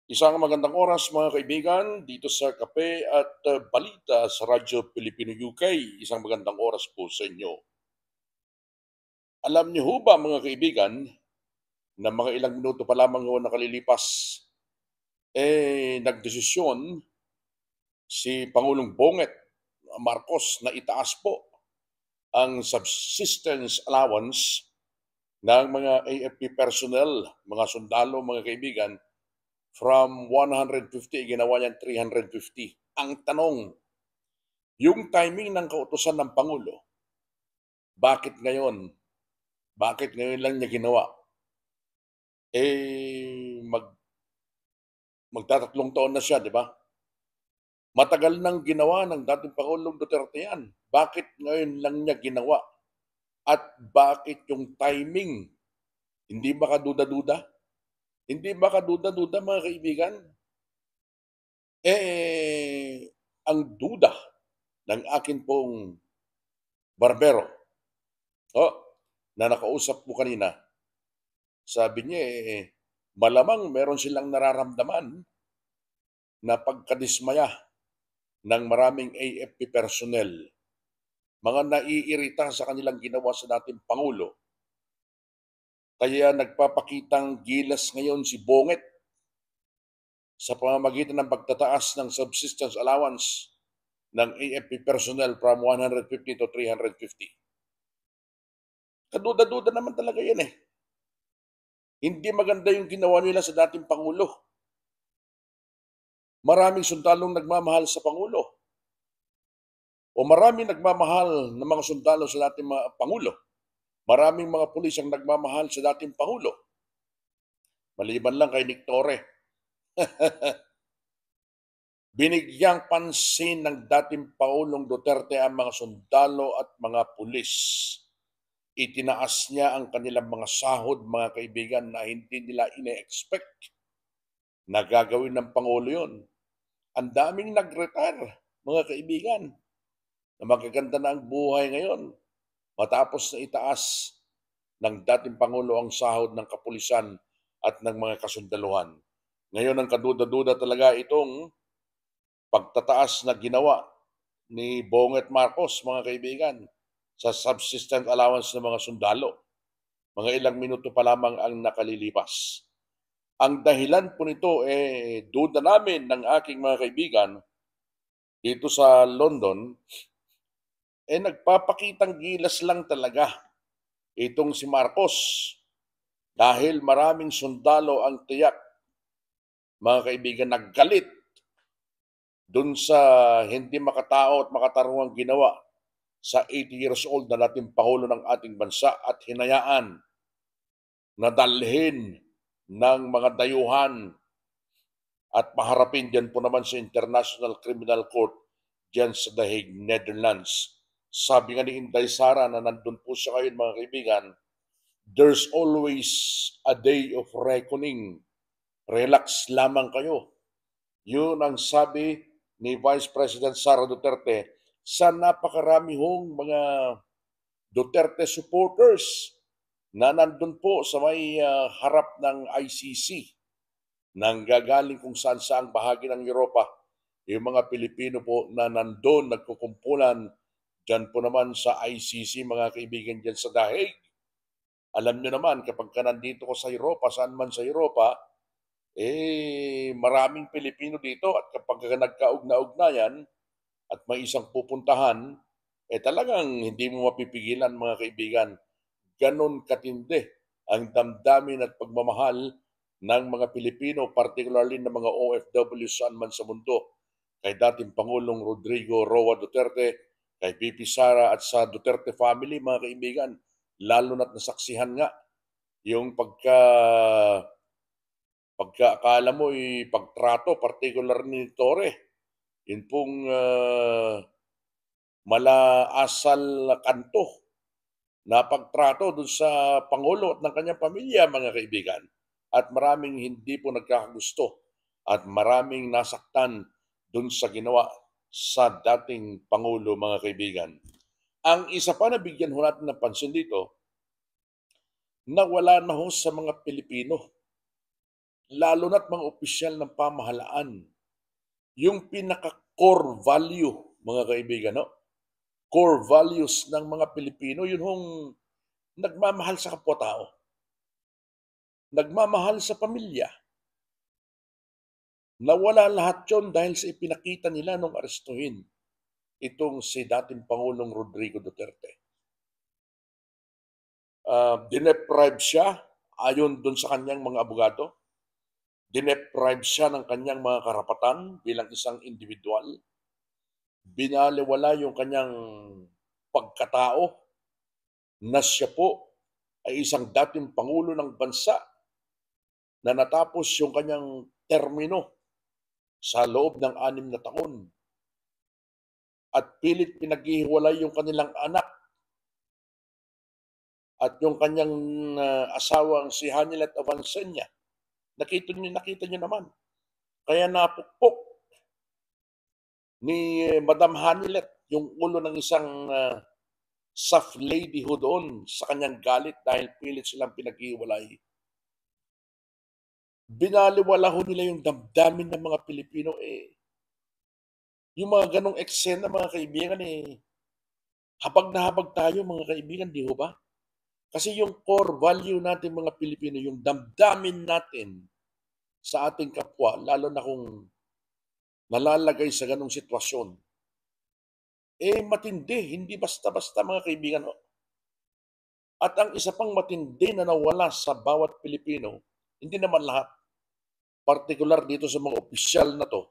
Isang magandang oras mga kaibigan dito sa Kape at Balita sa Radyo Pilipino UK. Isang magandang oras po sa inyo. Alam niyo ho ba mga kaibigan na mga ilang minuto pa lamang ho nakalilipas, nagdesisyon si Pangulong Bonget Marcos na itaas po ang subsistence allowance ng mga AFP personnel, mga sundalo mga kaibigan, from 150 ginawa niyang 350. Ang tanong, yung timing ng kautusan ng Pangulo, bakit ngayon? Bakit ngayon lang niya ginawa? Eh, magtatatlong taon na siya, di ba? Matagal nang ginawa ng dating Pangulong Duterte yan. Bakit ngayon lang niya ginawa? At bakit yung timing? Hindi ba kaduda-duda? Hindi ba kaduda-duda mga kaibigan? Ang duda ng akin pong barbero, oh, na nakausap ko kanina, sabi niya malamang meron silang nararamdaman na pagkadismaya ng maraming AFP personnel, mga naiirita sa kanilang ginawa sa dating Pangulo. Kaya nagpapakitang gilas ngayon si Bonget sa pamamagitan ng pagtataas ng subsistence allowance ng AFP personnel from 150 to 350. Kaduda-duda naman talaga yan eh. Hindi maganda yung ginawa nila sa dating Pangulo. Maraming sundalong nagmamahal sa Pangulo. O maraming nagmamahal ng mga sundalo sa dating mga Pangulo. Maraming mga pulis ang nagmamahal sa dating Pangulo. Maliban lang kay Nick Torre. Binigyang pansin ng dating Pangulong Duterte ang mga sundalo at mga pulis. Itinaas niya ang kanilang mga sahod, mga kaibigan, na hindi nila ine-expect na gagawin ng Pangulo yun. Ang daming nag-retire, mga kaibigan, na magaganda na ang buhay ngayon matapos na itaas ng dating Pangulo ang sahod ng kapulisan at ng mga kasundaluhan. Ngayon ang kaduda-duda talaga itong pagtataas na ginawa ni Bonget Marcos, mga kaibigan, sa subsistence allowance ng mga sundalo. Mga ilang minuto pa lamang ang nakalilipas. Ang dahilan po nito duda namin ng aking mga kaibigan dito sa London, nagpapakitang gilas lang talaga itong si Marcos dahil maraming sundalo ang tiyak, mga kaibigan, naggalit dun sa hindi makatao at makatarungang ginawa sa 80 years old na dating Pangulo ng ating bansa at hinayaan na dalhin ng mga dayuhan at maharapin dyan po naman sa International Criminal Court dyan sa The Hague, Netherlands. Sabi nga ni Inday Sara na nandun po siya ngayon, mga kaibigan, there's always a day of reckoning. Relax lamang kayo. Yun ang sabi ni Vice President Sara Duterte sa napakarami hong mga Duterte supporters na nandun po sa may harap ng ICC, nang gagaling kung saan saang bahagi ng Europa. Yung mga Pilipino po na nandun, nagkukumpulan dyan po naman sa ICC, mga kaibigan, dyan sa The Hague. Alam nyo naman, kapag ka nandito ko sa Europa, saan man sa Europa, maraming Pilipino dito at kapag nagkaugna-ugnayan at may isang pupuntahan, talagang hindi mo mapipigilan, mga kaibigan. Ganon katindi ang damdamin at pagmamahal ng mga Pilipino, particularly ng mga OFW saan man sa mundo, kay dating Pangulong Rodrigo Roa Duterte, kay VP Sara at sa Duterte family, mga kaibigan, lalo na't nasaksihan nga yung pagkaakala mo pagtrato, particular ni Torre, yun pong malaasal kanto na pagtrato dun sa Pangulo at ng kanyang pamilya, mga kaibigan. At maraming hindi po nagkakagusto at maraming nasaktan dun sa ginawa sa dating Pangulo, mga kaibigan. Ang isa pa na bigyan ho natin ng pansin dito, na wala na ho sa mga Pilipino lalo na't mga opisyal ng pamahalaan, yung pinaka-core value, mga kaibigan, no? Core values ng mga Pilipino, yun hong nagmamahal sa kapwa-tao, nagmamahal sa pamilya. Nawala lahat yun dahil sa ipinakita nila nung arestuhin itong si dating Pangulong Rodrigo Duterte. Dineprive siya, ayon dun sa kanyang mga abogado, dineprive siya ng kanyang mga karapatan bilang isang individual. Binaliwala yung kanyang pagkatao na siya po ay isang dating Pangulo ng bansa na natapos yung kanyang termino sa loob ng 6 na taon at pilit pinaghihiwalay yung kanilang anak at yung kanyang asawang si Hanilet Avancenia. Nakita niyo naman. Kaya napukpok ni Madam Hanilet yung ulo ng isang soft lady ho doon sa kanyang galit dahil pilit silang pinaghiwalay. Binaliwala ho nila yung damdamin ng mga Pilipino. Yung mga ganong eksena, mga kaibigan, habag na habag tayo, mga kaibigan, di ho ba? Kasi yung core value natin mga Pilipino, yung damdamin natin sa ating kapwa, lalo na kung nalalagay sa ganong sitwasyon, matindi, hindi basta-basta mga kaibigan. At ang isa pang matindi na nawala sa bawat Pilipino, hindi naman lahat, partikular dito sa mga opisyal na to,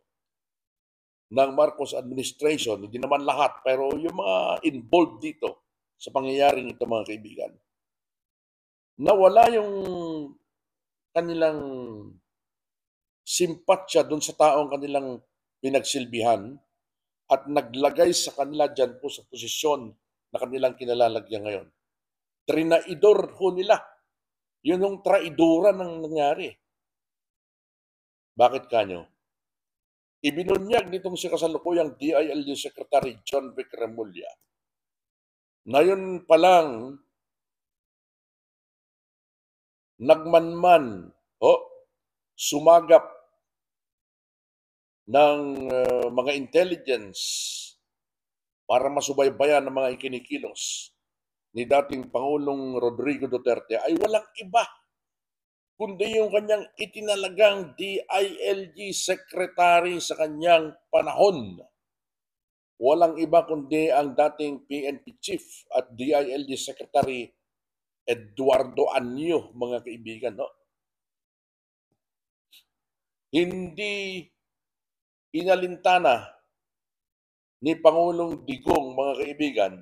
ng Marcos administration, hindi naman lahat, pero yung mga involved dito sa pangyayaring ito mga kaibigan, nawala yung kanilang simpatya doon sa taong kanilang pinagsilbihan at naglagay sa kanila dyan po sa posisyon na kanilang kinalalagyan ngayon. Trinaidor ho nila. Yun yung traidoran ng nangyari. Bakit kanyo? Ibinunyag nitong si kasalukuyang DILG Secretary John Vic Remulla na yun palang nagmanman, sumagap ng mga intelligence para masubaybayan ng mga ikinikilos ni dating Pangulong Rodrigo Duterte ay walang iba kundi yung kanyang itinalagang DILG Secretary sa kanyang panahon. Walang iba kundi ang dating PNP Chief at DILG Secretary Eduardo Anyo, mga kaibigan. No? Hindi inalintana ni Pangulong Digong, mga kaibigan,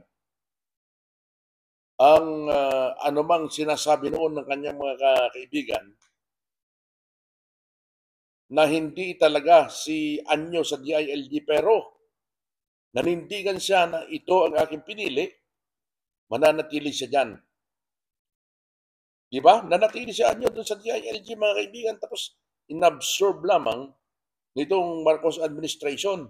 ang anumang sinasabi noon ng kanyang mga kaibigan na hindi talaga si Anyo sa DILG, pero nanindigan siya na ito ang aking pinili, mananatili siya dyan. Di ba? Nanatili si Anyo doon sa DILG, mga kaibigan, tapos inabsorb lamang nitong Marcos administration.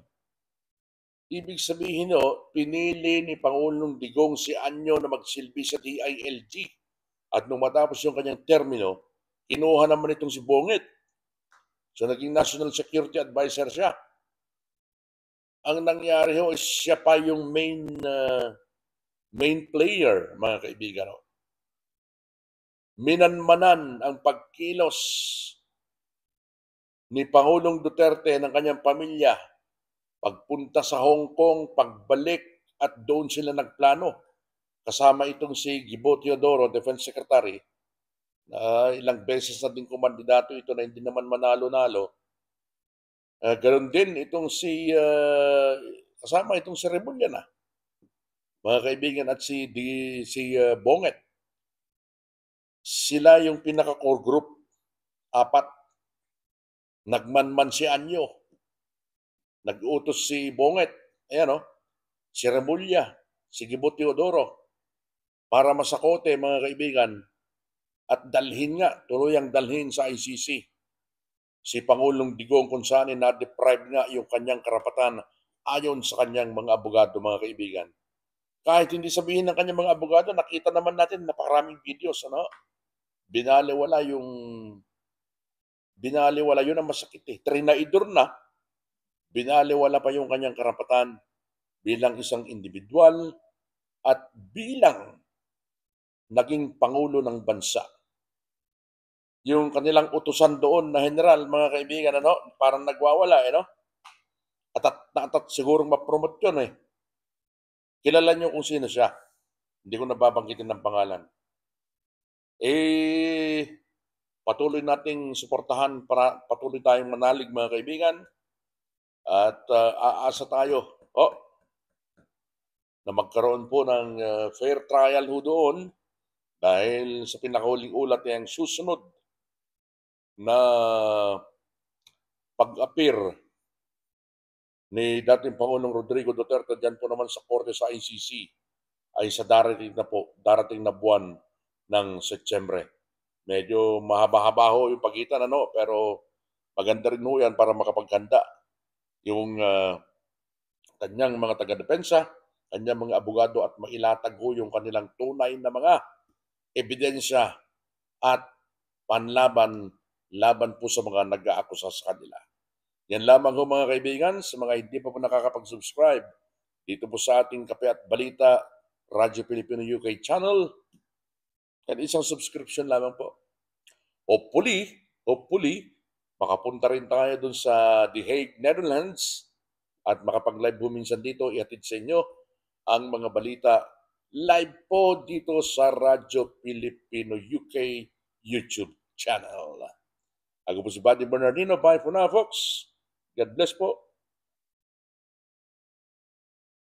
Ibig sabihin, pinili ni Pangulong Digong si Anyo na magsilbi sa DILG. At nung matapos yung kanyang termino, kinuha naman itong si Bonget. So naging National Security Advisor siya. Ang nangyari is siya pa yung main player, mga kaibigan. Minanmanan ang pagkilos ni Pangulong Duterte ng kanyang pamilya, pagpunta sa Hong Kong, pagbalik, at doon sila nagplano. Kasama itong si Gibo Teodoro, Defense Secretary, na ilang beses na din kumandidato ito na hindi naman manalo-nalo. Ganon din itong kasama itong si Remulla na, mga kaibigan, at si Bonget. Sila yung pinaka-core group, 4. Nagmanman si Anyo. Nag-utos si Bonget, si Remulla, si Gibo Teodoro, para masakote, mga kaibigan, at tuluyang dalhin sa ICC si Pangulong Digong kung saan na-deprive nga yung kanyang karapatan ayon sa kanyang mga abogado, mga kaibigan. Kahit hindi sabihin ng kanyang mga abogado, nakita naman natin napakaraming videos, binaliwala yung binaliwala, yun ang masakit eh. Trinaidor na, binaliwala pa yung kanyang karapatan bilang isang individual at bilang naging Pangulo ng bansa. Yung kanilang utusan doon na general, mga kaibigan, parang nagwawala, no? Atat sigurong ma-promote yun eh. Kilala niyo kung sino siya. Hindi ko nababanggitin ng pangalan. Patuloy nating suportahan para patuloy tayong manalig, mga kaibigan. At aasa tayo na magkaroon po ng fair trial ho doon dahil sa pinakahuling ulat ay ang susunod na pag-appear ni dating Pangulong Rodrigo Duterte dyan po naman sa korte sa ICC ay sa darating na buwan ng Setyembre. Medyo mahaba-haba ho yung pagitan, pero maganda rin ho yan para makapaghanda yung kanyang mga taga-depensa, kanyang mga abogado at mailatag ho yung kanilang tunay na mga ebidensya at laban po sa mga nag-aakusa sa kanila. Yan lamang ho, mga kaibigan, sa mga hindi pa po nakakapag-subscribe dito po sa ating Kape at Balita Radyo Pilipino UK channel. Yan, isang subscription lamang po. Hopefully, makapunta rin tayo dun sa The Hague, Netherlands at makapag-live po minsan dito, ihatid sa inyo ang mga balita live po dito sa Radyo Pilipino UK YouTube channel. Ako po si Buddy Bernardino. Bye for now, folks. God bless po.